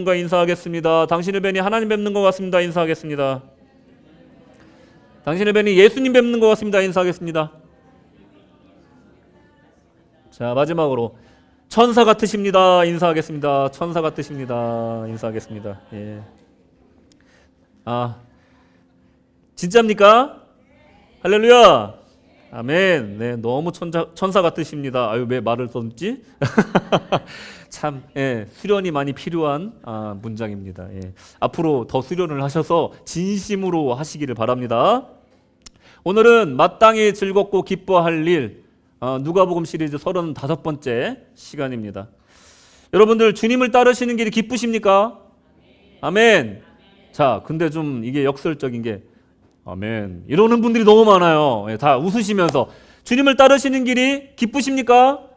과 인사하겠습니다. 당신을 뵈니 하나님 뵙는 것 같습니다. 인사하겠습니다. 당신을 뵈니 예수님 뵙는 것 같습니다. 인사하겠습니다. 자, 마지막으로 천사 같으십니다. 인사하겠습니다. 천사 같으십니다. 인사하겠습니다. 예. 진짜입니까? 할렐루야. 아멘. 네, 너무 천사 같으십니다. 아유, 왜 말을 썼지? 참, 예, 수련이 많이 필요한 문장입니다. 예. 앞으로 더 수련을 하셔서 진심으로 하시기를 바랍니다. 오늘은 마땅히 즐겁고 기뻐할 일, 누가복음 시리즈 35번째 시간입니다. 여러분들 주님을 따르시는 길이 기쁘십니까? 아멘. 자, 근데 좀 이게 역설적인 게 아멘 이러는 분들이 너무 많아요. 예, 다 웃으시면서 주님을 따르시는 길이 기쁘십니까?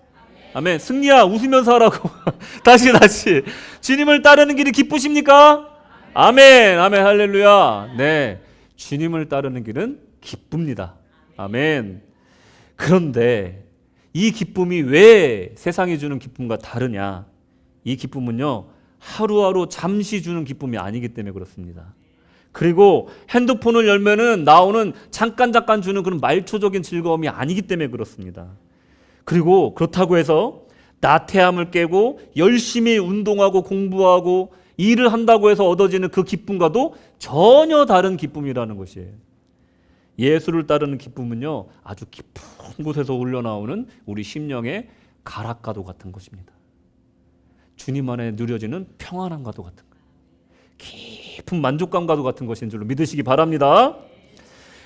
아멘. 승리야, 웃으면서 하라고. 다시 주님을 따르는 길이 기쁘십니까? 아멘. 아멘. 할렐루야. 네, 주님을 따르는 길은 기쁩니다. 아멘. 그런데 이 기쁨이 왜 세상이 주는 기쁨과 다르냐? 이 기쁨은요, 하루하루 잠시 주는 기쁨이 아니기 때문에 그렇습니다. 그리고 핸드폰을 열면은 나오는 잠깐 주는 그런 말초적인 즐거움이 아니기 때문에 그렇습니다. 그리고 그렇다고 해서 나태함을 깨고 열심히 운동하고 공부하고 일을 한다고 해서 얻어지는 그 기쁨과도 전혀 다른 기쁨이라는 것이에요. 예수를 따르는 기쁨은요, 아주 깊은 곳에서 흘러나오는 우리 심령의 가락과도 같은 것입니다. 주님 안에 누려지는 평안함과도 같은 거예요. 깊은 만족감과도 같은 것인 줄로 믿으시기 바랍니다.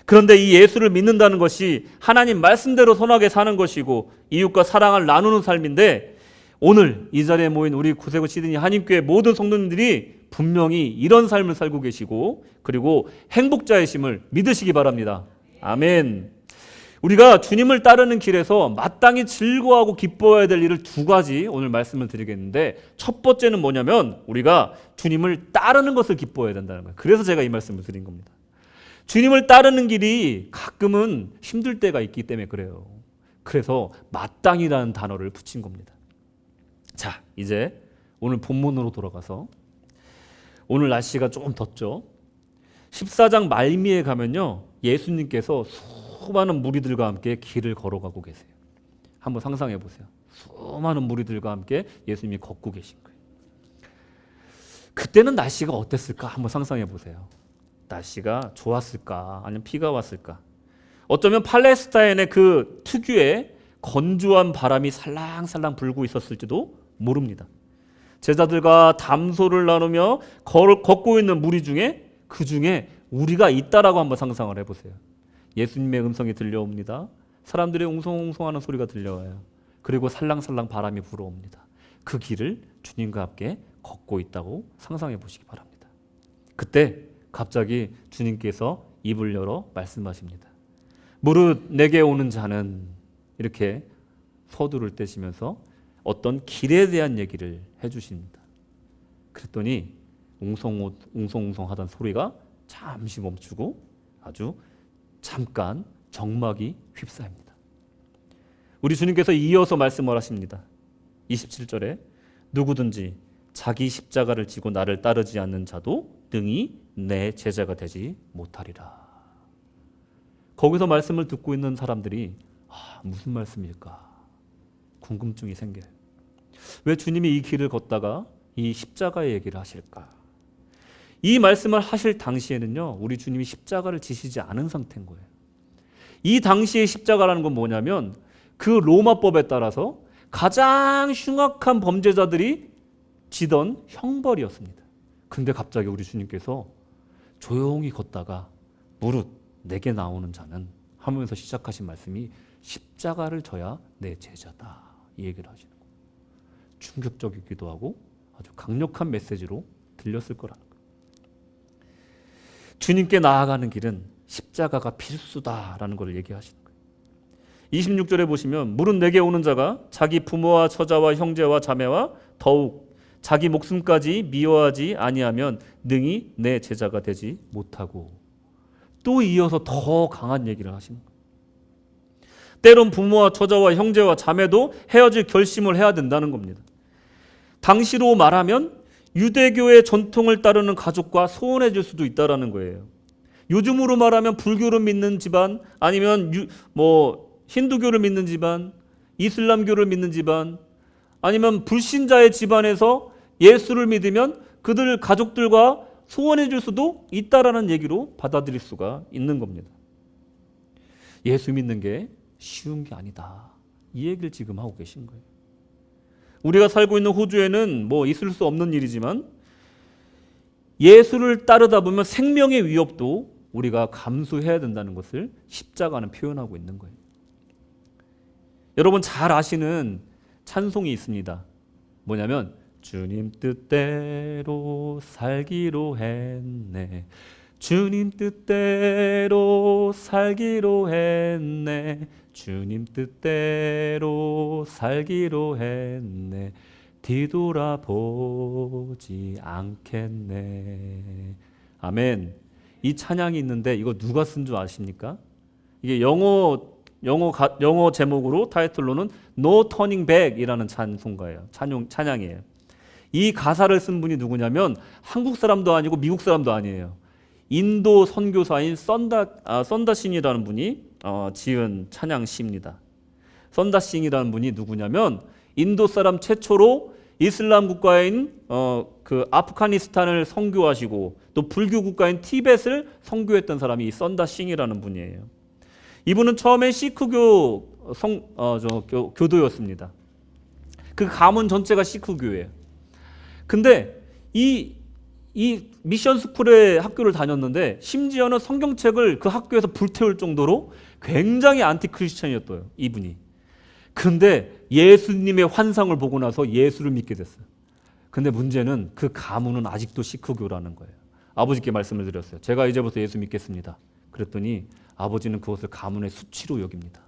그런데 이 예수를 믿는다는 것이 하나님 말씀대로 선하게 사는 것이고 이웃과 사랑을 나누는 삶인데, 오늘 이 자리에 모인 우리 구세구 시드니 한인교회 모든 성도님들이 분명히 이런 삶을 살고 계시고 그리고 행복자이심을 믿으시기 바랍니다. 아멘. 우리가 주님을 따르는 길에서 마땅히 즐거워하고 기뻐해야 될 일을 두 가지 오늘 말씀을 드리겠는데, 첫 번째는 뭐냐면 우리가 주님을 따르는 것을 기뻐해야 된다는 거예요. 그래서 제가 이 말씀을 드린 겁니다. 주님을 따르는 길이 가끔은 힘들 때가 있기 때문에 그래요. 그래서 마땅히라는 단어를 붙인 겁니다. 자, 이제 오늘 본문으로 돌아가서, 오늘 날씨가 조금 덥죠. 14장 말미에 가면요, 예수님께서 수많은 무리들과 함께 길을 걸어가고 계세요. 한번 상상해 보세요. 수많은 무리들과 함께 예수님이 걷고 계신 거예요. 그때는 날씨가 어땠을까? 한번 상상해 보세요. 날씨가 좋았을까? 아니면 비가 왔을까? 어쩌면 팔레스타인의 그 특유의 건조한 바람이 살랑살랑 불고 있었을지도 모릅니다. 제자들과 담소를 나누며 걷고 있는 무리 중에 그 중에 우리가 있다라고 한번 상상을 해보세요. 예수님의 음성이 들려옵니다. 사람들의 웅성웅성하는 소리가 들려와요. 그리고 살랑살랑 바람이 불어옵니다. 그 길을 주님과 함께 걷고 있다고 상상해 보시기 바랍니다. 그때 갑자기 주님께서 입을 열어 말씀하십니다. 무릇 내게 오는 자는, 이렇게 서두를 떼시면서 어떤 길에 대한 얘기를 해주십니다. 그랬더니 웅성웅성 하던 소리가 잠시 멈추고 아주 잠깐 정막이 휩싸입니다. 우리 주님께서 이어서 말씀을 하십니다. 27절에 누구든지 자기 십자가를 지고 나를 따르지 않는 자도 능히 내 제자가 되지 못하리라. 거기서 말씀을 듣고 있는 사람들이 무슨 말씀일까? 궁금증이 생겨요. 왜 주님이 이 길을 걷다가 이 십자가의 얘기를 하실까? 이 말씀을 하실 당시에는요, 우리 주님이 십자가를 지시지 않은 상태인 거예요. 이 당시의 십자가라는 건 뭐냐면 그 로마법에 따라서 가장 흉악한 범죄자들이 지던 형벌이었습니다. 그런데 갑자기 우리 주님께서 조용히 걷다가 무릇 내게 나오는 자는 하면서 시작하신 말씀이 십자가를 져야 내 제자다, 이 얘기를 하시는 거예요. 충격적이기도 하고 아주 강력한 메시지로 들렸을 거라는 거예요. 주님께 나아가는 길은 십자가가 필수다라는 걸 얘기하시는 거예요. 26절에 보시면 무릇 내게 오는 자가 자기 부모와 처자와 형제와 자매와 더욱 자기 목숨까지 미워하지 아니하면 능히 내 제자가 되지 못하고, 또 이어서 더 강한 얘기를 하시는 거예요. 때론 부모와 처자와 형제와 자매도 헤어질 결심을 해야 된다는 겁니다. 당시로 말하면 유대교의 전통을 따르는 가족과 소원해질 수도 있다라는 거예요. 요즘으로 말하면 불교를 믿는 집안, 아니면 힌두교를 믿는 집안, 이슬람교를 믿는 집안, 아니면 불신자의 집안에서 예수를 믿으면 그들 가족들과 소원해질 수도 있다라는 얘기로 받아들일 수가 있는 겁니다. 예수 믿는 게 쉬운 게 아니다. 이 얘기를 지금 하고 계신 거예요. 우리가 살고 있는 호주에는 있을 수 없는 일이지만 예수를 따르다 보면 생명의 위협도 우리가 감수해야 된다는 것을 십자가는 표현하고 있는 거예요. 여러분 잘 아시는 찬송이 있습니다. 뭐냐면 주님 뜻대로 살기로 했네. 주님 뜻대로 살기로 했네. 주님 뜻대로 살기로 했네. 뒤돌아보지 않겠네. 아멘. 이 찬양이 있는데 이거 누가 쓴 줄 아십니까? 이게 영어 제목으로 타이틀로는 No Turning Back이라는 찬송가예요. 찬양이에요. 이 가사를 쓴 분이 누구냐면 한국 사람도 아니고 미국 사람도 아니에요. 인도 선교사인 썬다싱이라는 분이 지은 찬양시입니다. 썬다싱이라는 분이 누구냐면 인도 사람 최초로 이슬람 국가인 그 아프가니스탄을 선교하시고 또 불교 국가인 티벳을 선교했던 사람이 이 썬다싱이라는 분이에요. 이분은 처음에 시크교 교도였습니다. 그 가문 전체가 시크교예요. 근데 이 미션 스쿨의 학교를 다녔는데 심지어는 성경책을 그 학교에서 불태울 정도로 굉장히 안티 크리스천이었어요. 이분이. 근데 예수님의 환상을 보고 나서 예수를 믿게 됐어요. 근데 문제는 그 가문은 아직도 시크교라는 거예요. 아버지께 말씀을 드렸어요. 제가 이제부터 예수 믿겠습니다. 그랬더니 아버지는 그것을 가문의 수치로 여깁니다.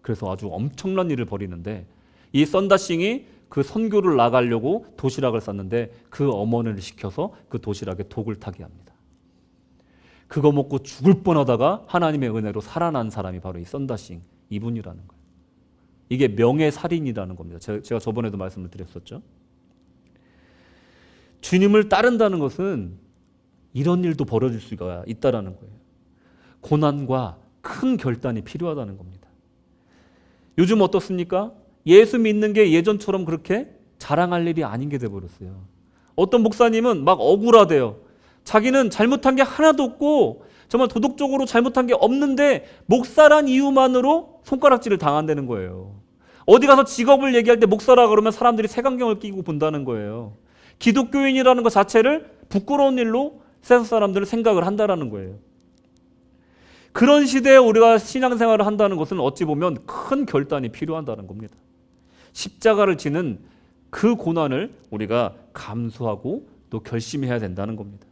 그래서 아주 엄청난 일을 벌이는데 이 썬다싱이 그 선교를 나가려고 도시락을 쌌는데 그 어머니를 시켜서 그 도시락에 독을 타게 합니다. 그거 먹고 죽을 뻔하다가 하나님의 은혜로 살아난 사람이 바로 이 썬다싱 이분이라는 거예요. 이게 명예살인이라는 겁니다. 제가 저번에도 말씀을 드렸었죠. 주님을 따른다는 것은 이런 일도 벌어질 수가 있다는 거예요. 고난과 큰 결단이 필요하다는 겁니다. 요즘 어떻습니까? 예수 믿는 게 예전처럼 그렇게 자랑할 일이 아닌 게 돼버렸어요. 어떤 목사님은 막 억울하대요. 자기는 잘못한 게 하나도 없고 정말 도덕적으로 잘못한 게 없는데 목사란 이유만으로 손가락질을 당한다는 거예요. 어디 가서 직업을 얘기할 때 목사라 그러면 사람들이 색안경을 끼고 본다는 거예요. 기독교인이라는 것 자체를 부끄러운 일로 세상 사람들은 생각을 한다는 거예요. 그런 시대에 우리가 신앙생활을 한다는 것은 어찌 보면 큰 결단이 필요하다는 겁니다. 십자가를 지는 그 고난을 우리가 감수하고 또 결심해야 된다는 겁니다.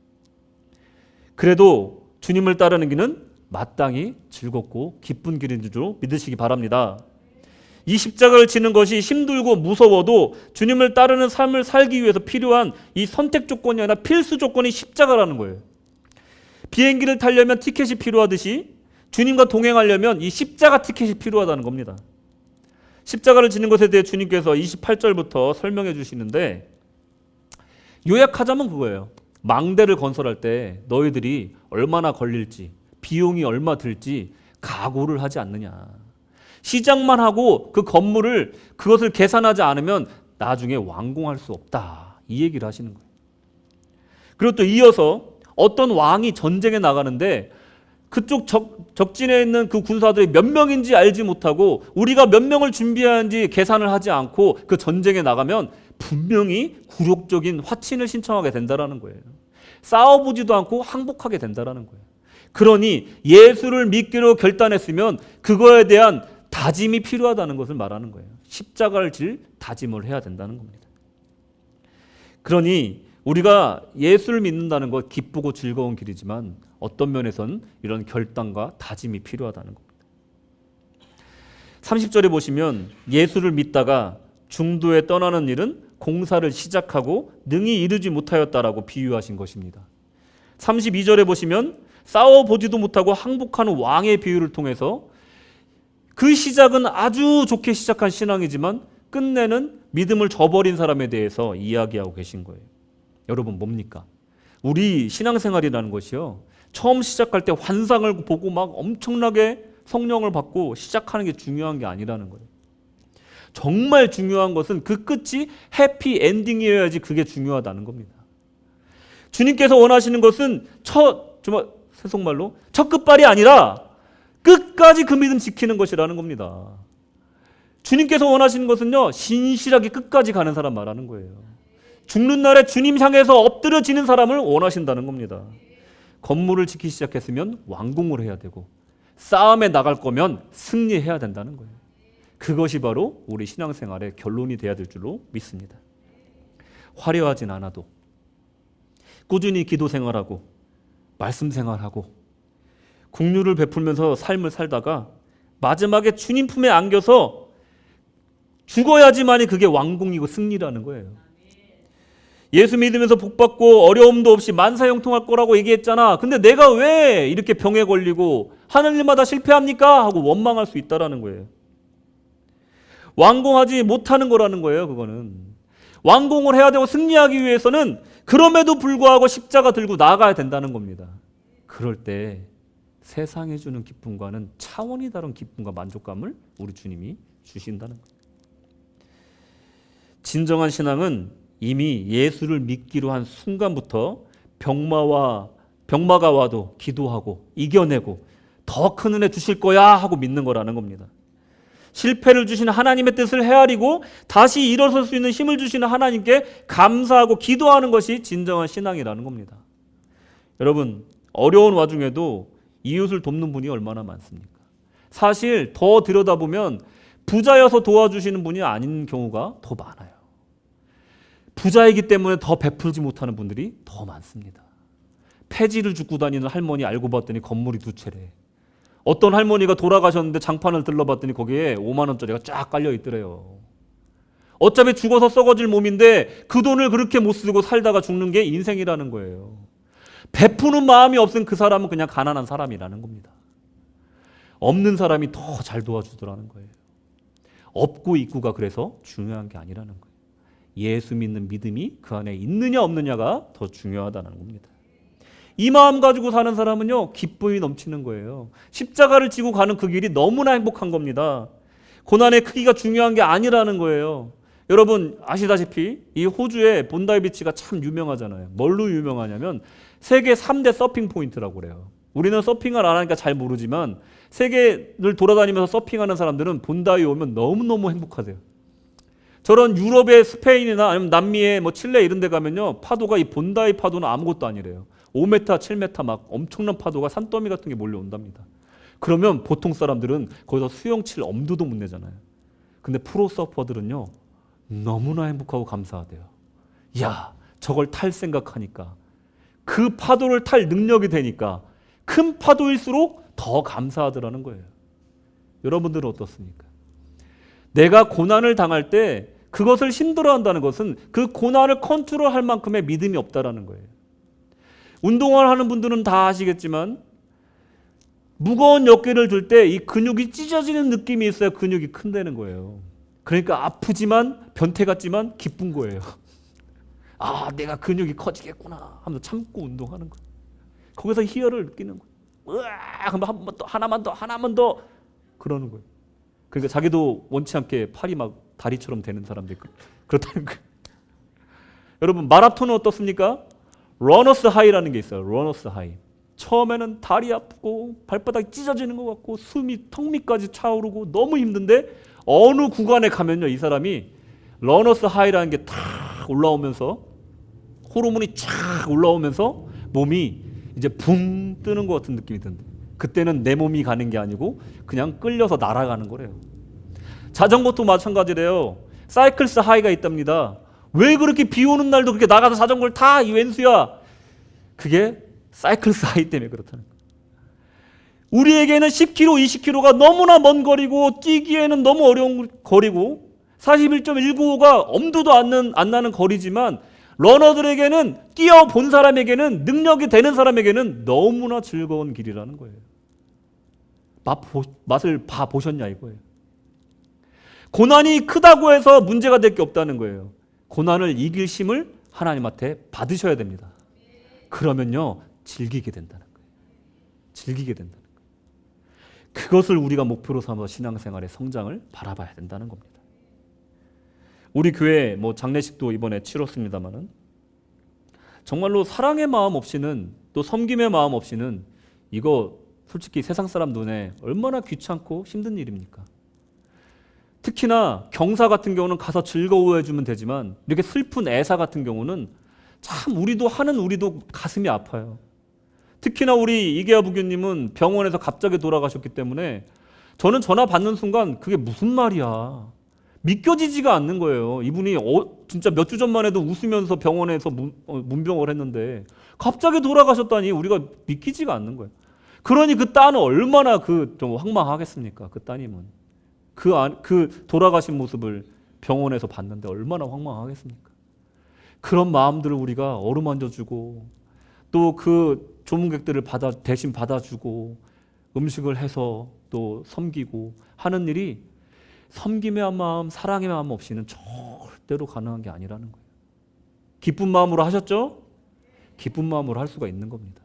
그래도 주님을 따르는 길은 마땅히 즐겁고 기쁜 길인 줄 믿으시기 바랍니다. 이 십자가를 지는 것이 힘들고 무서워도 주님을 따르는 삶을 살기 위해서 필요한 이 선택 조건이 아니라 필수 조건이 십자가라는 거예요. 비행기를 타려면 티켓이 필요하듯이 주님과 동행하려면 이 십자가 티켓이 필요하다는 겁니다. 십자가를 지는 것에 대해 주님께서 28절부터 설명해 주시는데 요약하자면 그거예요. 망대를 건설할 때 너희들이 얼마나 걸릴지, 비용이 얼마 들지 각오를 하지 않느냐. 시작만 하고 그 건물을 그것을 계산하지 않으면 나중에 완공할 수 없다. 이 얘기를 하시는 거예요. 그리고 또 이어서 어떤 왕이 전쟁에 나가는데 그쪽 적진에 있는 그 군사들이 몇 명인지 알지 못하고 우리가 몇 명을 준비하는지 계산을 하지 않고 그 전쟁에 나가면 분명히 굴욕적인 화친을 신청하게 된다는 거예요. 싸워보지도 않고 항복하게 된다는 거예요. 그러니 예수를 믿기로 결단했으면 그거에 대한 다짐이 필요하다는 것을 말하는 거예요. 십자가를 질 다짐을 해야 된다는 겁니다. 그러니 우리가 예수를 믿는다는 것 기쁘고 즐거운 길이지만 어떤 면에선 이런 결단과 다짐이 필요하다는 겁니다. 30절에 보시면 예수를 믿다가 중도에 떠나는 일은 공사를 시작하고 능히 이르지 못하였다라고 비유하신 것입니다. 32절에 보시면 싸워보지도 못하고 항복하는 왕의 비유를 통해서 그 시작은 아주 좋게 시작한 신앙이지만 끝내는 믿음을 저버린 사람에 대해서 이야기하고 계신 거예요. 여러분 뭡니까? 우리 신앙생활이라는 것이요, 처음 시작할 때 환상을 보고 막 엄청나게 성령을 받고 시작하는 게 중요한 게 아니라는 거예요. 정말 중요한 것은 그 끝이 해피 엔딩이어야지 그게 중요하다는 겁니다. 주님께서 원하시는 것은 정말 세속말로 첫 끝발이 아니라 끝까지 그 믿음 지키는 것이라는 겁니다. 주님께서 원하시는 것은요, 신실하게 끝까지 가는 사람 말하는 거예요. 죽는 날에 주님 향해서 엎드려지는 사람을 원하신다는 겁니다. 건물을 지키기 시작했으면 완공을 해야 되고, 싸움에 나갈 거면 승리해야 된다는 거예요. 그것이 바로 우리 신앙생활의 결론이 돼야 될 줄로 믿습니다. 화려하진 않아도 꾸준히 기도 생활하고 말씀 생활하고 긍휼을 베풀면서 삶을 살다가 마지막에 주님 품에 안겨서 죽어야지만이 그게 완공이고 승리라는 거예요. 예수 믿으면서 복받고 어려움도 없이 만사형통할 거라고 얘기했잖아. 근데 내가 왜 이렇게 병에 걸리고 하는 일마다 실패합니까? 하고 원망할 수 있다라는 거예요. 완공하지 못하는 거라는 거예요. 그거는 완공을 해야 되고 승리하기 위해서는 그럼에도 불구하고 십자가 들고 나아가야 된다는 겁니다. 그럴 때 세상이 주는 기쁨과는 차원이 다른 기쁨과 만족감을 우리 주님이 주신다는 거예요. 진정한 신앙은 이미 예수를 믿기로 한 순간부터 병마가 와도 기도하고 이겨내고 더 큰 은혜 주실 거야 하고 믿는 거라는 겁니다. 실패를 주시는 하나님의 뜻을 헤아리고 다시 일어설 수 있는 힘을 주시는 하나님께 감사하고 기도하는 것이 진정한 신앙이라는 겁니다. 여러분, 어려운 와중에도 이웃을 돕는 분이 얼마나 많습니까? 사실 더 들여다보면 부자여서 도와주시는 분이 아닌 경우가 더 많아요. 부자이기 때문에 더 베풀지 못하는 분들이 더 많습니다. 폐지를 줍고 다니는 할머니 알고 봤더니 건물이 2채래. 어떤 할머니가 돌아가셨는데 장판을 들러봤더니 거기에 5만 원짜리가 쫙 깔려 있더래요. 어차피 죽어서 썩어질 몸인데 그 돈을 그렇게 못 쓰고 살다가 죽는 게 인생이라는 거예요. 베푸는 마음이 없은 그 사람은 그냥 가난한 사람이라는 겁니다. 없는 사람이 더 잘 도와주더라는 거예요. 없고 있고가 그래서 중요한 게 아니라는 거예요. 예수 믿는 믿음이 그 안에 있느냐 없느냐가 더 중요하다는 겁니다. 이 마음 가지고 사는 사람은요, 기쁨이 넘치는 거예요. 십자가를 지고 가는 그 길이 너무나 행복한 겁니다. 고난의 크기가 중요한 게 아니라는 거예요. 여러분 아시다시피 이 호주의 본다이 비치가 참 유명하잖아요. 뭘로 유명하냐면 세계 3대 서핑 포인트라고 그래요. 우리는 서핑을 안 하니까 잘 모르지만 세계를 돌아다니면서 서핑하는 사람들은 본다이 오면 너무너무 행복하대요. 저런 유럽의 스페인이나 아니면 남미의 칠레 이런 데 가면요, 파도가 이 본다이 파도는 아무것도 아니래요. 5m, 7m 막 엄청난 파도가 산더미 같은 게 몰려온답니다. 그러면 보통 사람들은 거기서 수영 칠 엄두도 못 내잖아요. 근데 프로 서퍼들은요, 너무나 행복하고 감사하대요. 야, 저걸 탈 생각하니까, 그 파도를 탈 능력이 되니까 큰 파도일수록 더 감사하더라는 거예요. 여러분들은 어떻습니까? 내가 고난을 당할 때 그것을 힘들어한다는 것은 그 고난을 컨트롤할 만큼의 믿음이 없다라는 거예요. 운동을 하는 분들은 다 아시겠지만 무거운 어깨를 들 때 이 근육이 찢어지는 느낌이 있어야 근육이 큰다는 거예요. 그러니까 아프지만 변태 같지만 기쁜 거예요. 아, 내가 근육이 커지겠구나 하면서 참고 운동하는 거예요. 거기서 희열을 느끼는 거예요. 으아, 그러면 한 번 더, 하나만 더 그러는 거예요. 그러니까 자기도 원치 않게 팔이 막 다리처럼 되는 사람들이 그렇다는 거예요. 여러분 마라톤은 어떻습니까? 러너스 하이라는 게 있어요. 러너스 하이. 처음에는 다리 아프고 발바닥이 찢어지는 것 같고 숨이 턱 밑까지 차오르고 너무 힘든데 어느 구간에 가면요, 이 사람이 러너스 하이라는 게 탁 올라오면서 호르몬이 쫙 올라오면서 몸이 이제 붕 뜨는 것 같은 느낌이 든다. 그때는 내 몸이 가는 게 아니고 그냥 끌려서 날아가는 거래요. 자전거도 마찬가지래요. 사이클스 하이가 있답니다. 왜 그렇게 비 오는 날도 그렇게 나가서 자전거를 타? 이 웬수야. 그게 사이클스 하이 때문에 그렇다는 거예요. 우리에게는 10km, 20km가 너무나 먼 거리고 뛰기에는 너무 어려운 거리고 41.195가 엄두도 안 나는 거리지만 러너들에게는 뛰어본 사람에게는 능력이 되는 사람에게는 너무나 즐거운 길이라는 거예요. 맛을 봐보셨냐 이거예요. 고난이 크다고 해서 문제가 될 게 없다는 거예요. 고난을 이길 힘을 하나님한테 받으셔야 됩니다. 그러면요 즐기게 된다는 거예요. 즐기게 된다는 거예요. 그것을 우리가 목표로 삼아서 신앙생활의 성장을 바라봐야 된다는 겁니다. 우리 교회 뭐 장례식도 이번에 치렀습니다만은 정말로 사랑의 마음 없이는, 또 섬김의 마음 없이는, 이거 솔직히 세상 사람 눈에 얼마나 귀찮고 힘든 일입니까? 특히나 경사 같은 경우는 가서 즐거워해 주면 되지만 이렇게 슬픈 애사 같은 경우는 참 우리도 가슴이 아파요. 특히나 우리 이계아 부교님은 병원에서 갑자기 돌아가셨기 때문에 저는 전화 받는 순간 그게 무슨 말이야, 믿겨지지가 않는 거예요. 이분이 진짜 몇 주 전만 해도 웃으면서 병원에서 문병을 했는데 갑자기 돌아가셨다니 우리가 믿기지가 않는 거예요. 그러니 그 딸은 얼마나 좀 황망하겠습니까? 그 따님은 그 돌아가신 모습을 병원에서 봤는데 얼마나 황망하겠습니까? 그런 마음들을 우리가 어루만져주고 또 그 조문객들을 대신 받아주고 음식을 해서 또 섬기고 하는 일이 섬김의 마음, 사랑의 마음 없이는 절대로 가능한 게 아니라는 거예요. 기쁜 마음으로 하셨죠? 기쁜 마음으로 할 수가 있는 겁니다.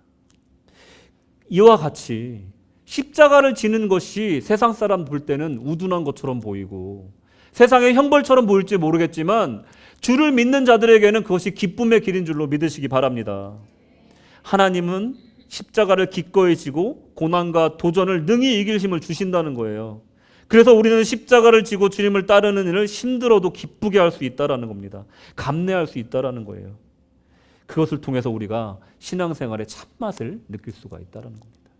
이와 같이 십자가를 지는 것이 세상 사람 볼 때는 우둔한 것처럼 보이고 세상의 형벌처럼 보일지 모르겠지만 주를 믿는 자들에게는 그것이 기쁨의 길인 줄로 믿으시기 바랍니다. 하나님은 십자가를 기꺼이 지고 고난과 도전을 능히 이길 힘을 주신다는 거예요. 그래서 우리는 십자가를 지고 주님을 따르는 일을 힘들어도 기쁘게 할 수 있다는 겁니다. 감내할 수 있다는 거예요. 그것을 통해서 우리가 신앙생활의 참맛을 느낄 수가 있다는 겁니다.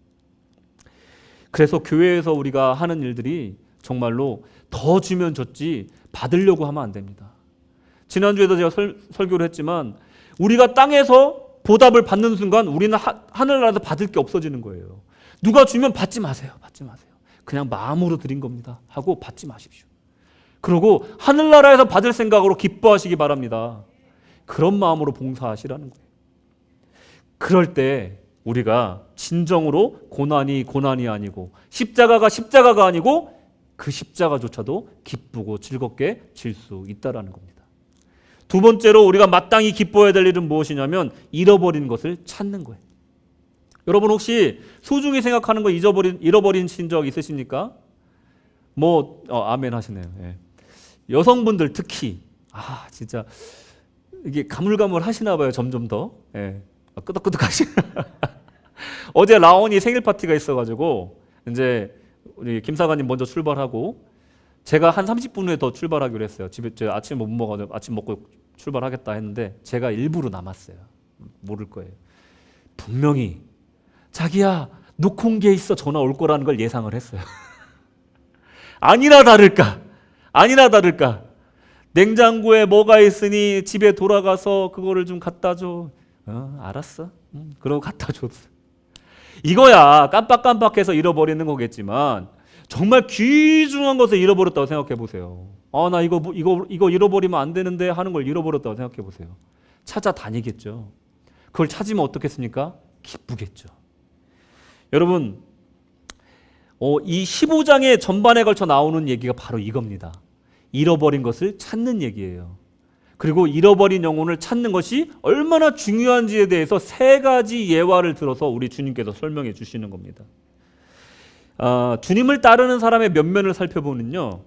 그래서 교회에서 우리가 하는 일들이 정말로 더 주면 줬지 받으려고 하면 안 됩니다. 지난주에도 제가 설교를 했지만 우리가 땅에서 보답을 받는 순간 우리는 하늘나라에서 받을 게 없어지는 거예요. 누가 주면 받지 마세요. 받지 마세요. 그냥 마음으로 드린 겁니다 하고 받지 마십시오. 그리고 하늘나라에서 받을 생각으로 기뻐하시기 바랍니다. 그런 마음으로 봉사하시라는 거예요. 그럴 때 우리가 진정으로 고난이 아니고 십자가가 아니고 그 십자가조차도 기쁘고 즐겁게 질 수 있다는 겁니다. 두 번째로 우리가 마땅히 기뻐해야 될 일은 무엇이냐면 잃어버린 것을 찾는 거예요. 여러분 혹시 소중히 생각하는 거 잃어버리신 적 있으십니까? 아멘 하시네요. 예. 여성분들 특히 진짜 이게 가물가물 하시나 봐요. 점점 더 끄덕끄덕 하시. 어제 라온이 생일 파티가 있어가지고 이제 우리 김사관님 먼저 출발하고 제가 한 30분 후에 더 출발하기로 했어요. 집에 제가 아침 못 먹어서 아침 먹고 출발하겠다 했는데 제가 일부러 남았어요. 모를 거예요. 분명히 자기야 놓고 온 게 있어 전화 올 거라는 걸 예상을 했어요. 아니나 다를까 냉장고에 뭐가 있으니 집에 돌아가서 그거를 좀 갖다 줘. 알았어. 그러고 갖다 줬어. 이거야 깜빡깜빡해서 잃어버리는 거겠지만 정말 귀중한 것을 잃어버렸다고 생각해 보세요. 나 이거 잃어버리면 안 되는데 하는 걸 잃어버렸다고 생각해 보세요. 찾아다니겠죠. 그걸 찾으면 어떻겠습니까? 기쁘겠죠. 여러분, 이 15장의 전반에 걸쳐 나오는 얘기가 바로 이겁니다. 잃어버린 것을 찾는 얘기예요. 그리고 잃어버린 영혼을 찾는 것이 얼마나 중요한지에 대해서 세 가지 예화를 들어서 우리 주님께서 설명해 주시는 겁니다. 주님을 따르는 사람의 면면을 살펴보면요.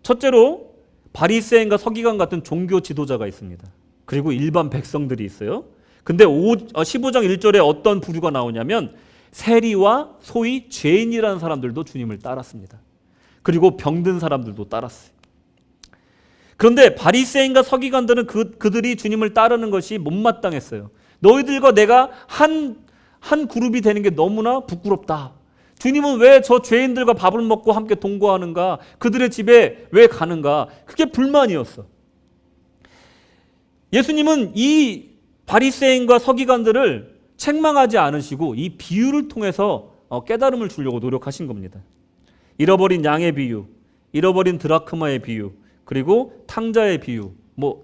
첫째로 바리새인과 서기관 같은 종교 지도자가 있습니다. 그리고 일반 백성들이 있어요. 근데 15장 1절에 어떤 부류가 나오냐면 세리와 소위 죄인이라는 사람들도 주님을 따랐습니다. 그리고 병든 사람들도 따랐어요. 그런데 바리새인과 서기관들은 그들이 주님을 따르는 것이 못마땅했어요. 너희들과 내가 한 그룹이 되는 게 너무나 부끄럽다. 주님은 왜 저 죄인들과 밥을 먹고 함께 동거하는가? 그들의 집에 왜 가는가? 그게 불만이었어. 예수님은 이 바리새인과 서기관들을 책망하지 않으시고 이 비유를 통해서 깨달음을 주려고 노력하신 겁니다. 잃어버린 양의 비유, 잃어버린 드라크마의 비유, 그리고 탕자의 비유.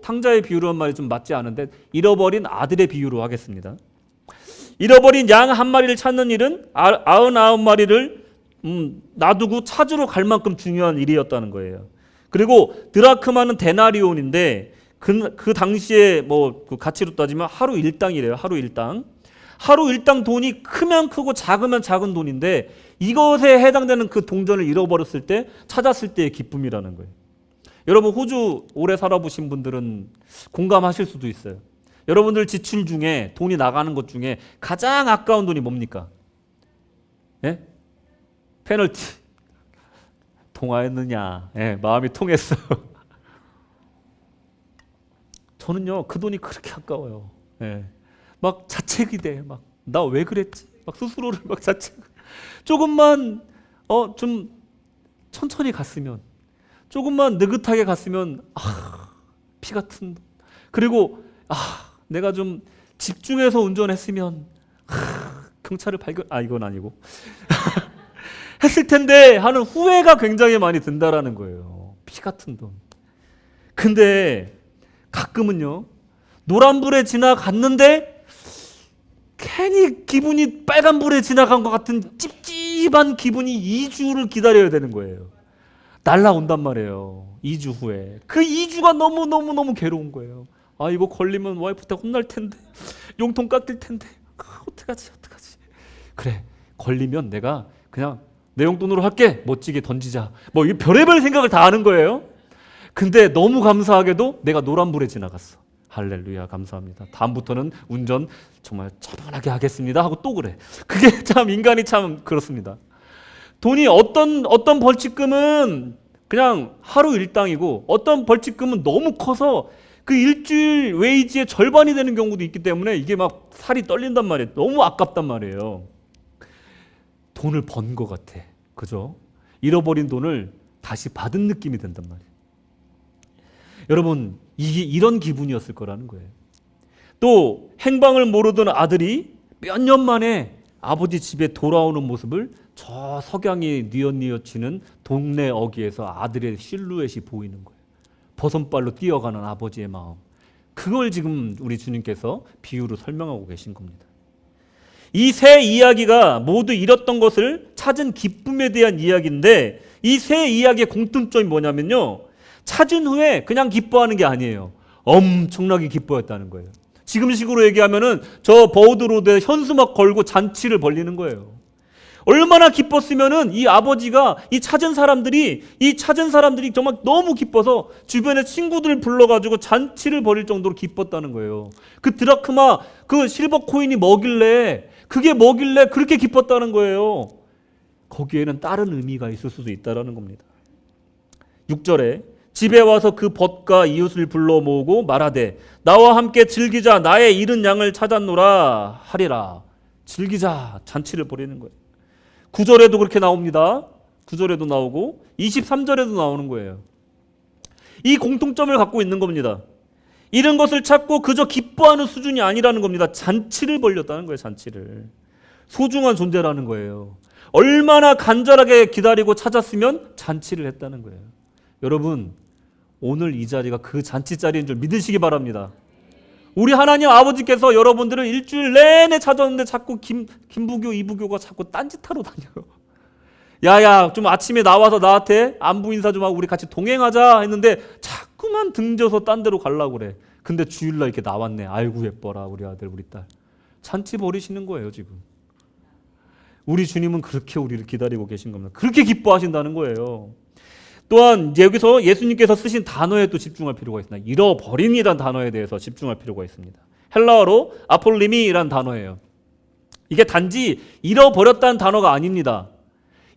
탕자의 비유라는 말이 좀 맞지 않은데 잃어버린 아들의 비유로 하겠습니다. 잃어버린 양 한 마리를 찾는 일은 99마리를 놔두고 찾으러 갈 만큼 중요한 일이었다는 거예요. 그리고 드라크마는 데나리온인데 그 당시에 뭐 그 가치로 따지면 하루 일당이래요. 하루 일당. 하루 일당 돈이 크면 크고 작으면 작은 돈인데 이것에 해당되는 그 동전을 잃어버렸을 때 찾았을 때의 기쁨이라는 거예요. 여러분 호주 오래 살아보신 분들은 공감하실 수도 있어요. 여러분들 지출 중에 돈이 나가는 것 중에 가장 아까운 돈이 뭡니까? 예? 페널티. 통화했느냐? 예, 마음이 통했어. 저는요 그 돈이 그렇게 아까워요. 예. 막 자책이 돼. 막 나 왜 그랬지? 막 스스로를 막 자책. 조금만 좀 천천히 갔으면, 조금만 느긋하게 갔으면 피 같은. 그리고 내가 좀 집중해서 운전했으면 경찰을 이건 아니고 했을 텐데 하는 후회가 굉장히 많이 든다라는 거예요. 피 같은 돈. 근데 가끔은요 노란불에 지나갔는데 괜히 기분이 빨간불에 지나간 것 같은 찝찝한 기분이 2주를 기다려야 되는 거예요. 날라온단 말이에요. 2주 후에. 그 2주가 너무너무너무 괴로운 거예요. 이거 걸리면 와이프한테 혼날 텐데, 용돈 깎일 텐데, 어떡하지. 그래, 걸리면 내가 그냥 내 용돈으로 할게. 멋지게 던지자. 뭐 이 별의별 생각을 다 하는 거예요. 근데 너무 감사하게도 내가 노란불에 지나갔어. 할렐루야, 감사합니다. 다음부터는 운전 정말 차분하게 하겠습니다 하고 또 그래. 그게 참 인간이 참 그렇습니다. 돈이 어떤 벌칙금은 그냥 하루 일당이고 어떤 벌칙금은 너무 커서 그 일주일 웨이지의 절반이 되는 경우도 있기 때문에 이게 막 살이 떨린단 말이에요. 너무 아깝단 말이에요. 돈을 번 것 같아. 그죠? 잃어버린 돈을 다시 받은 느낌이 든단 말이에요. 여러분, 이게 이런 기분이었을 거라는 거예요. 또 행방을 모르던 아들이 몇 년 만에 아버지 집에 돌아오는 모습을 저 석양이 뉘엿뉘엿치는 동네 어귀에서 아들의 실루엣이 보이는 거예요. 버선발로 뛰어가는 아버지의 마음. 그걸 지금 우리 주님께서 비유로 설명하고 계신 겁니다. 이 세 이야기가 모두 잃었던 것을 찾은 기쁨에 대한 이야기인데 이 세 이야기의 공통점이 뭐냐면요. 찾은 후에 그냥 기뻐하는 게 아니에요. 엄청나게 기뻐했다는 거예요. 지금식으로 얘기하면은 저 버우드로드에 현수막 걸고 잔치를 벌리는 거예요. 얼마나 기뻤으면은 이 아버지가 이 찾은 사람들이 정말 너무 기뻐서 주변에 친구들 불러가지고 잔치를 벌일 정도로 기뻤다는 거예요. 그 드라크마, 그 실버 코인이 그게 뭐길래 그렇게 기뻤다는 거예요. 거기에는 다른 의미가 있을 수도 있다라는 겁니다. 6절에 집에 와서 그 벗과 이웃을 불러 모으고 말하되 나와 함께 즐기자 나의 잃은 양을 찾았노라 하리라. 즐기자, 잔치를 벌이는 거예요. 9절에도 그렇게 나옵니다. 9절에도 나오고 23절에도 나오는 거예요. 이 공통점을 갖고 있는 겁니다. 잃은 것을 찾고 그저 기뻐하는 수준이 아니라는 겁니다. 잔치를 벌렸다는 거예요. 잔치를. 소중한 존재라는 거예요. 얼마나 간절하게 기다리고 찾았으면 잔치를 했다는 거예요. 여러분, 오늘 이 자리가 그 잔치 자리인 줄 믿으시기 바랍니다. 우리 하나님 아버지께서 여러분들을 일주일 내내 찾았는데 자꾸 김부교, 이부교가 자꾸 딴짓하러 다녀요. 야야, 좀 아침에 나와서 나한테 안부 인사 좀 하고 우리 같이 동행하자 했는데 자꾸만 등져서 딴 데로 가려고 그래. 근데 주일날 이렇게 나왔네. 아이고 예뻐라 우리 아들 우리 딸. 잔치 벌이시는 거예요 지금. 우리 주님은 그렇게 우리를 기다리고 계신 겁니다. 그렇게 기뻐하신다는 거예요. 또한 여기서 예수님께서 쓰신 단어에 또 집중할 필요가 있습니다. 잃어버린이라는 단어에 대해서 집중할 필요가 있습니다. 헬라어로 아폴리미라는 단어예요. 이게 단지 잃어버렸다는 단어가 아닙니다.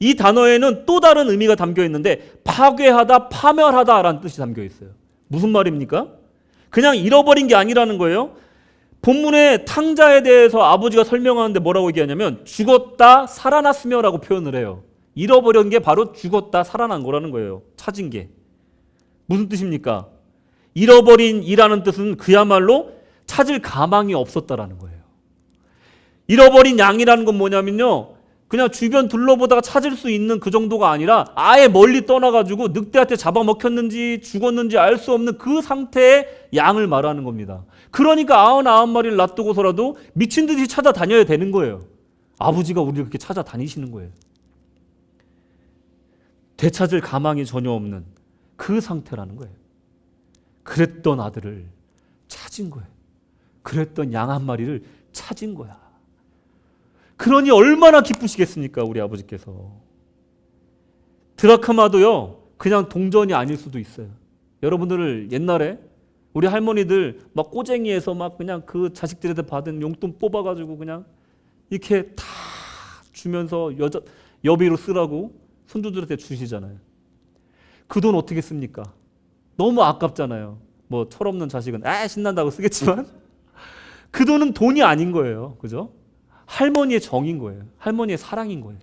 이 단어에는 또 다른 의미가 담겨 있는데 파괴하다, 파멸하다라는 뜻이 담겨 있어요. 무슨 말입니까? 그냥 잃어버린 게 아니라는 거예요. 본문의 탕자에 대해서 아버지가 설명하는데 뭐라고 얘기하냐면 죽었다, 살아났으며라고 표현을 해요. 잃어버린 게 바로 죽었다 살아난 거라는 거예요. 찾은 게. 무슨 뜻입니까? 잃어버린이라는 뜻은 그야말로 찾을 가망이 없었다라는 거예요. 잃어버린 양이라는 건 뭐냐면요. 그냥 주변 둘러보다가 찾을 수 있는 그 정도가 아니라 아예 멀리 떠나가지고 늑대한테 잡아먹혔는지 죽었는지 알 수 없는 그 상태의 양을 말하는 겁니다. 그러니까 99마리를 놔두고서라도 미친 듯이 찾아다녀야 되는 거예요. 아버지가 우리를 그렇게 찾아다니시는 거예요. 되찾을 가망이 전혀 없는 그 상태라는 거예요. 그랬던 아들을 찾은 거예요. 그랬던 양 한 마리를 찾은 거야. 그러니 얼마나 기쁘시겠습니까, 우리 아버지께서. 드라크마도요, 그냥 동전이 아닐 수도 있어요. 여러분들 옛날에 우리 할머니들 막 꼬쟁이에서 막 그냥 그 자식들한테 받은 용돈 뽑아가지고 그냥 이렇게 다 주면서 여비로 쓰라고 손주들한테 주시잖아요. 그 돈 어떻게 씁니까? 너무 아깝잖아요. 뭐 철없는 자식은 신난다고 쓰겠지만 그 돈은 돈이 아닌 거예요. 그죠? 할머니의 정인 거예요. 할머니의 사랑인 거예요.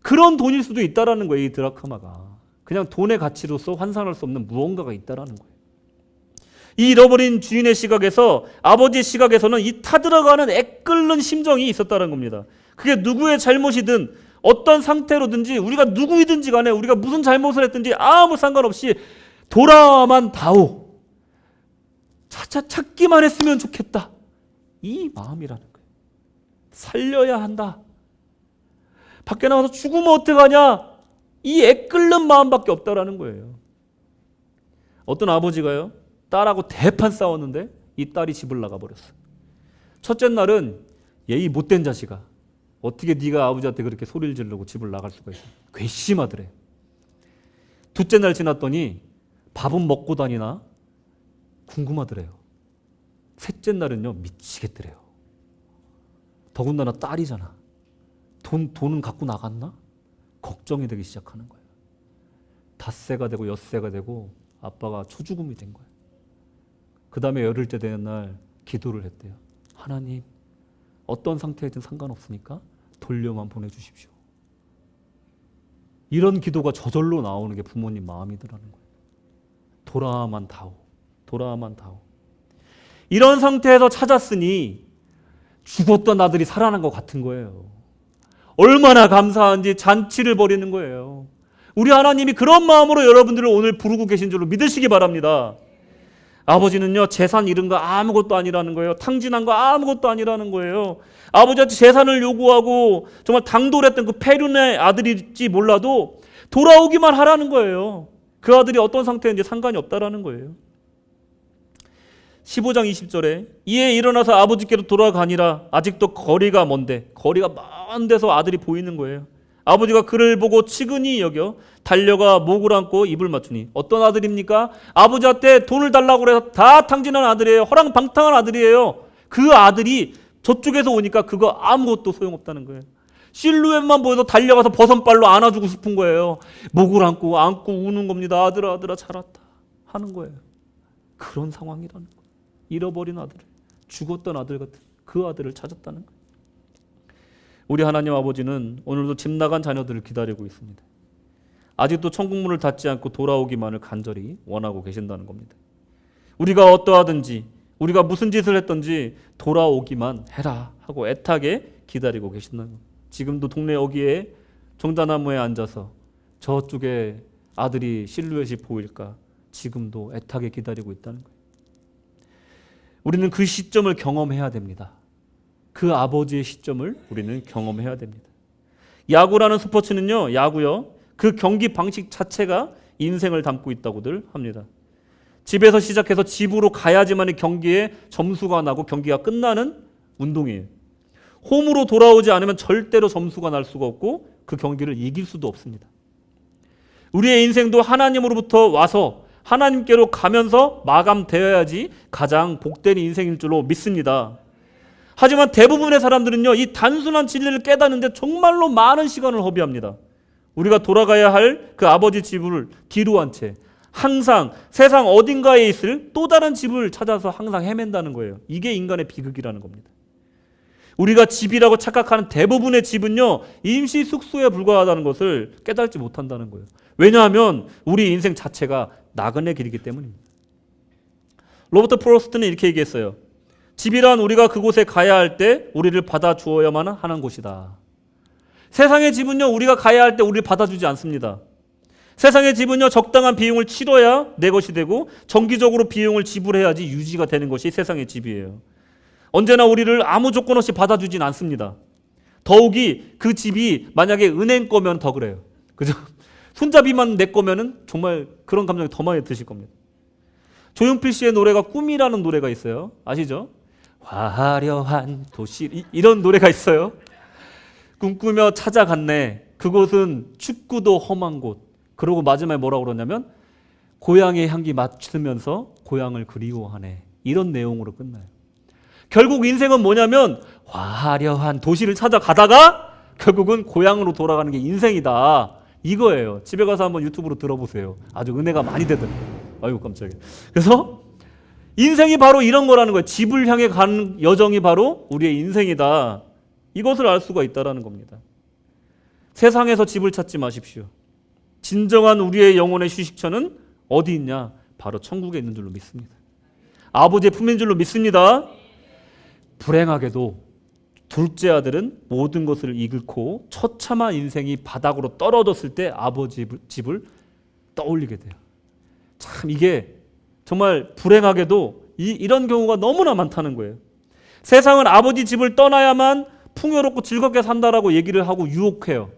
그런 돈일 수도 있다라는 거예요. 이 드라크마가. 그냥 돈의 가치로서 환산할 수 없는 무언가가 있다라는 거예요. 이 잃어버린 주인의 시각에서, 아버지의 시각에서는 이 타들어가는 애끓는 심정이 있었다는 겁니다. 그게 누구의 잘못이든 어떤 상태로든지 우리가 누구이든지 간에 우리가 무슨 잘못을 했든지 아무 상관없이 돌아만 다오. 찾기만 했으면 좋겠다. 이 마음이라는 거예요. 살려야 한다. 밖에 나가서 죽으면 어떡하냐? 이 애끓는 마음밖에 없다라는 거예요. 어떤 아버지가요, 딸하고 대판 싸웠는데 이 딸이 집을 나가버렸어. 첫째 날은 예의 못된 자식아, 어떻게 네가 아버지한테 그렇게 소리를 지르고 집을 나갈 수가 있어. 괘씸하더래. 둘째 날 지났더니 밥은 먹고 다니나 궁금하더래요. 셋째 날은요, 미치겠더래요. 더군다나 딸이잖아. 돈은 갖고 나갔나? 걱정이 되기 시작하는 거예요. 닷새가 되고 엿새가 되고 아빠가 초죽음이 된 거예요. 그 다음에 열흘째 되는 날 기도를 했대요. 하나님, 어떤 상태이든 상관없으니까 돌려만 보내주십시오. 이런 기도가 저절로 나오는 게 부모님 마음이더라는 거예요. 돌아만 다오. 돌아만 다오. 이런 상태에서 찾았으니 죽었던 아들이 살아난 것 같은 거예요. 얼마나 감사한지 잔치를 벌이는 거예요. 우리 하나님이 그런 마음으로 여러분들을 오늘 부르고 계신 줄로 믿으시기 바랍니다. 아버지는요, 재산 잃은 거 아무것도 아니라는 거예요. 탕진한 거 아무것도 아니라는 거예요. 아버지한테 재산을 요구하고 정말 당돌했던 그 페륜의 아들일지 몰라도 돌아오기만 하라는 거예요. 그 아들이 어떤 상태인지 상관이 없다라는 거예요. 15장 20절에 이에 일어나서 아버지께로 돌아가니라. 아직도 거리가 먼데, 거리가 먼 데서 아들이 보이는 거예요. 아버지가 그를 보고 치근히 여겨 달려가 목을 안고 입을 맞추니. 어떤 아들입니까? 아버지한테 돈을 달라고 해서 다 탕진한 아들이에요. 허랑방탕한 아들이에요. 그 아들이 저쪽에서 오니까 그거 아무것도 소용없다는 거예요. 실루엣만 보여도 달려가서 버선발로 안아주고 싶은 거예요. 목을 안고 우는 겁니다. 아들아 자랐다 하는 거예요. 그런 상황이라는 거예요. 잃어버린 아들을, 죽었던 아들 같은 그 아들을 찾았다는 거예요. 우리 하나님 아버지는 오늘도 집 나간 자녀들을 기다리고 있습니다. 아직도 천국문을 닫지 않고 돌아오기만을 간절히 원하고 계신다는 겁니다. 우리가 어떠하든지, 우리가 무슨 짓을 했든지 돌아오기만 해라 하고 애타게 기다리고 계신다는 겁니다. 지금도 동네 어귀에 종자나무에 앉아서 저쪽에 아들이 실루엣이 보일까 지금도 애타게 기다리고 있다는 거예요. 우리는 그 시점을 경험해야 됩니다. 그 아버지의 시점을 우리는 경험해야 됩니다. 야구라는 스포츠는요, 야구요, 그 경기 방식 자체가 인생을 담고 있다고들 합니다. 집에서 시작해서 집으로 가야지만 이 경기에 점수가 나고 경기가 끝나는 운동이에요. 홈으로 돌아오지 않으면 절대로 점수가 날 수가 없고 그 경기를 이길 수도 없습니다. 우리의 인생도 하나님으로부터 와서 하나님께로 가면서 마감되어야지 가장 복된 인생일 줄로 믿습니다. 하지만 대부분의 사람들은요, 이 단순한 진리를 깨닫는데 정말로 많은 시간을 허비합니다. 우리가 돌아가야 할 그 아버지 집을 뒤로 한 채 항상 세상 어딘가에 있을 또 다른 집을 찾아서 항상 헤맨다는 거예요. 이게 인간의 비극이라는 겁니다. 우리가 집이라고 착각하는 대부분의 집은요, 임시 숙소에 불과하다는 것을 깨닫지 못한다는 거예요. 왜냐하면 우리 인생 자체가 나그네 길이기 때문입니다. 로버트 프로스트는 이렇게 얘기했어요. 집이란 우리가 그곳에 가야 할 때 우리를 받아주어야만 하는 곳이다. 세상의 집은요, 우리가 가야 할 때 우리를 받아주지 않습니다. 세상의 집은요, 적당한 비용을 치러야 내 것이 되고 정기적으로 비용을 지불해야지 유지가 되는 것이 세상의 집이에요. 언제나 우리를 아무 조건 없이 받아주진 않습니다. 더욱이 그 집이 만약에 은행 거면 더 그래요. 그죠? 손잡이만 내 거면은 정말 그런 감정이 더 많이 드실 겁니다. 조용필 씨의 노래가 꿈이라는 노래가 있어요. 아시죠? 화려한 도시 이런 노래가 있어요. 꿈꾸며 찾아갔네. 그곳은 춥고도 험한 곳. 그러고 마지막에 뭐라고 그러냐면 고향의 향기 맡으면서 고향을 그리워하네. 이런 내용으로 끝나요. 결국 인생은 뭐냐면 화려한 도시를 찾아가다가 결국은 고향으로 돌아가는 게 인생이다. 이거예요. 집에 가서 한번 유튜브로 들어보세요. 아주 은혜가 많이 되더라고요. 아이고 깜짝이야. 그래서 인생이 바로 이런 거라는 거예요. 집을 향해 가는 여정이 바로 우리의 인생이다. 이것을 알 수가 있다는 겁니다. 세상에서 집을 찾지 마십시오. 진정한 우리의 영혼의 휴식처는 어디 있냐? 바로 천국에 있는 줄로 믿습니다. 아버지의 품인 줄로 믿습니다. 불행하게도 둘째 아들은 모든 것을 잃고 처참한 인생이 바닥으로 떨어졌을 때 아버지 집을 떠올리게 돼요. 참 이게 정말 불행하게도 이런 경우가 너무나 많다는 거예요. 세상은 아버지 집을 떠나야만 풍요롭고 즐겁게 산다라고 얘기를 하고 유혹해요.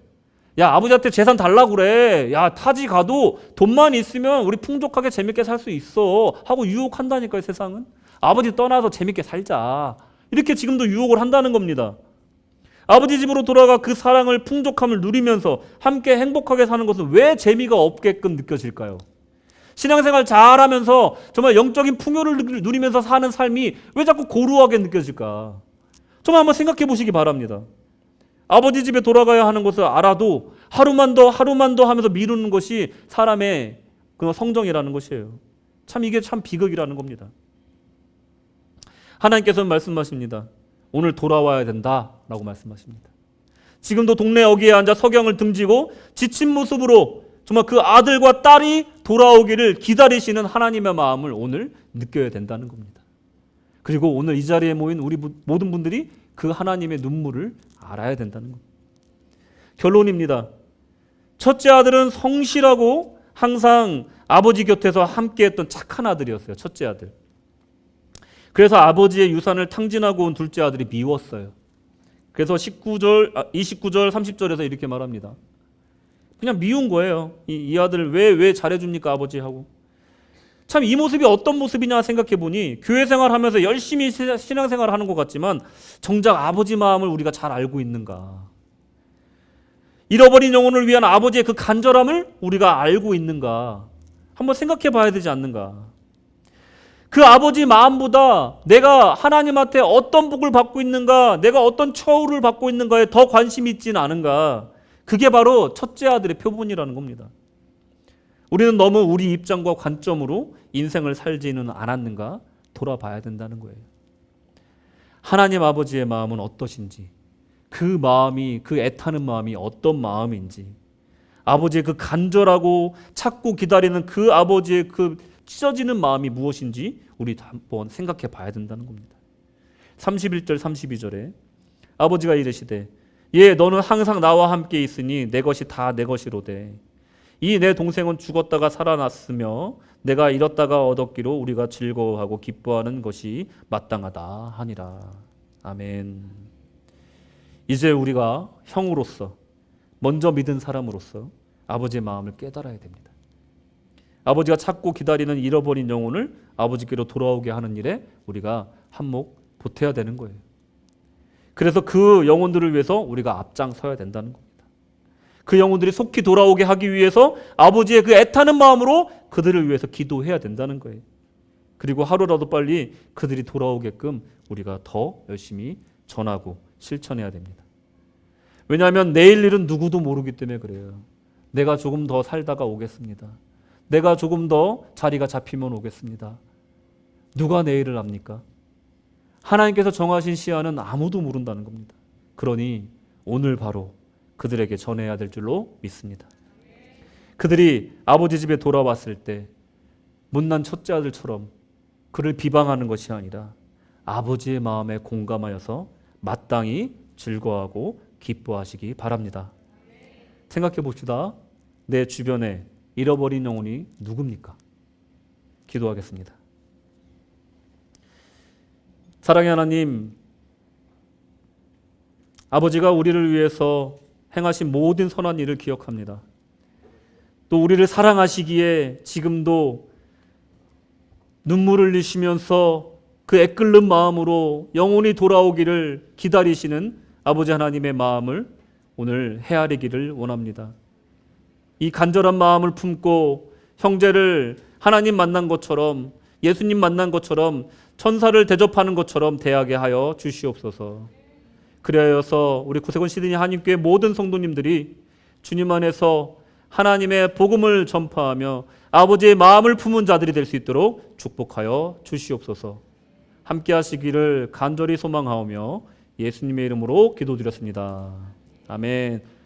야, 아버지한테 재산 달라고 그래. 야, 타지 가도 돈만 있으면 우리 풍족하게 재밌게 살 수 있어 하고 유혹한다니까요. 세상은. 아버지 떠나서 재밌게 살자. 이렇게 지금도 유혹을 한다는 겁니다. 아버지 집으로 돌아가 그 사랑을 풍족함을 누리면서 함께 행복하게 사는 것은 왜 재미가 없게끔 느껴질까요? 신앙생활 잘하면서 정말 영적인 풍요를 누리면서 사는 삶이 왜 자꾸 고루하게 느껴질까? 정말 한번 생각해 보시기 바랍니다. 아버지 집에 돌아가야 하는 것을 알아도 하루만 더 하면서 미루는 것이 사람의 그 성정이라는 것이에요. 참 이게 참 비극이라는 겁니다. 하나님께서는 말씀하십니다. 오늘 돌아와야 된다라고 말씀하십니다. 지금도 동네 어귀에 앉아 석양을 등지고 지친 모습으로 정말 그 아들과 딸이 돌아오기를 기다리시는 하나님의 마음을 오늘 느껴야 된다는 겁니다. 그리고 오늘 이 자리에 모인 우리 모든 분들이 그 하나님의 눈물을 알아야 된다는 겁니다. 결론입니다. 첫째 아들은 성실하고 항상 아버지 곁에서 함께했던 착한 아들이었어요. 첫째 아들. 그래서 아버지의 유산을 탕진하고 온 둘째 아들이 미웠어요. 그래서 29절, 30절에서 이렇게 말합니다. 그냥 미운 거예요. 이 아들 왜 잘해줍니까 아버지 하고. 참 이 모습이 어떤 모습이냐 생각해 보니 교회 생활하면서 열심히 신앙생활을 하는 것 같지만 정작 아버지 마음을 우리가 잘 알고 있는가. 잃어버린 영혼을 위한 아버지의 그 간절함을 우리가 알고 있는가. 한번 생각해 봐야 되지 않는가. 그 아버지 마음보다 내가 하나님한테 어떤 복을 받고 있는가, 내가 어떤 처우를 받고 있는가에 더 관심이 있지는 않은가. 그게 바로 첫째 아들의 표본이라는 겁니다. 우리는 너무 우리 입장과 관점으로 인생을 살지는 않았는가 돌아봐야 된다는 거예요. 하나님 아버지의 마음은 어떠신지, 그 마음이, 그 애타는 마음이 어떤 마음인지, 아버지의 그 간절하고 찾고 기다리는 그 아버지의 그 찢어지는 마음이 무엇인지 우리 한번 생각해 봐야 된다는 겁니다. 31절 32절에 아버지가 이르시되 예 너는 항상 나와 함께 있으니 내 것이 다 내 것이로되 이 내 동생은 죽었다가 살아났으며 내가 잃었다가 얻었기로 우리가 즐거워하고 기뻐하는 것이 마땅하다 하니라. 아멘. 이제 우리가 형으로서 먼저 믿은 사람으로서 아버지의 마음을 깨달아야 됩니다. 아버지가 찾고 기다리는 잃어버린 영혼을 아버지께로 돌아오게 하는 일에 우리가 한몫 보태야 되는 거예요. 그래서 그 영혼들을 위해서 우리가 앞장서야 된다는 겁니다. 그 영혼들이 속히 돌아오게 하기 위해서 아버지의 그 애타는 마음으로 그들을 위해서 기도해야 된다는 거예요. 그리고 하루라도 빨리 그들이 돌아오게끔 우리가 더 열심히 전하고 실천해야 됩니다. 왜냐하면 내일 일은 누구도 모르기 때문에 그래요. 내가 조금 더 살다가 오겠습니다. 내가 조금 더 자리가 잡히면 오겠습니다. 누가 내일을 압니까? 하나님께서 정하신 시한은 아무도 모른다는 겁니다. 그러니 오늘 바로 그들에게 전해야 될 줄로 믿습니다. 그들이 아버지 집에 돌아왔을 때 못난 첫째 아들처럼 그를 비방하는 것이 아니라 아버지의 마음에 공감하여서 마땅히 즐거워하고 기뻐하시기 바랍니다. 생각해 봅시다. 내 주변에 잃어버린 영혼이 누굽니까? 기도하겠습니다. 사랑의 하나님, 아버지가 우리를 위해서 행하신 모든 선한 일을 기억합니다. 또 우리를 사랑하시기에 지금도 눈물을 흘리시면서 그 애끓는 마음으로 영혼이 돌아오기를 기다리시는 아버지 하나님의 마음을 오늘 헤아리기를 원합니다. 이 간절한 마음을 품고 형제를 하나님 만난 것처럼, 예수님 만난 것처럼, 천사를 대접하는 것처럼 대하게 하여 주시옵소서. 그리하여서 우리 구세군 시드니 한인교회 모든 성도님들이 주님 안에서 하나님의 복음을 전파하며 아버지의 마음을 품은 자들이 될 수 있도록 축복하여 주시옵소서. 함께 하시기를 간절히 소망하오며 예수님의 이름으로 기도드렸습니다. 아멘.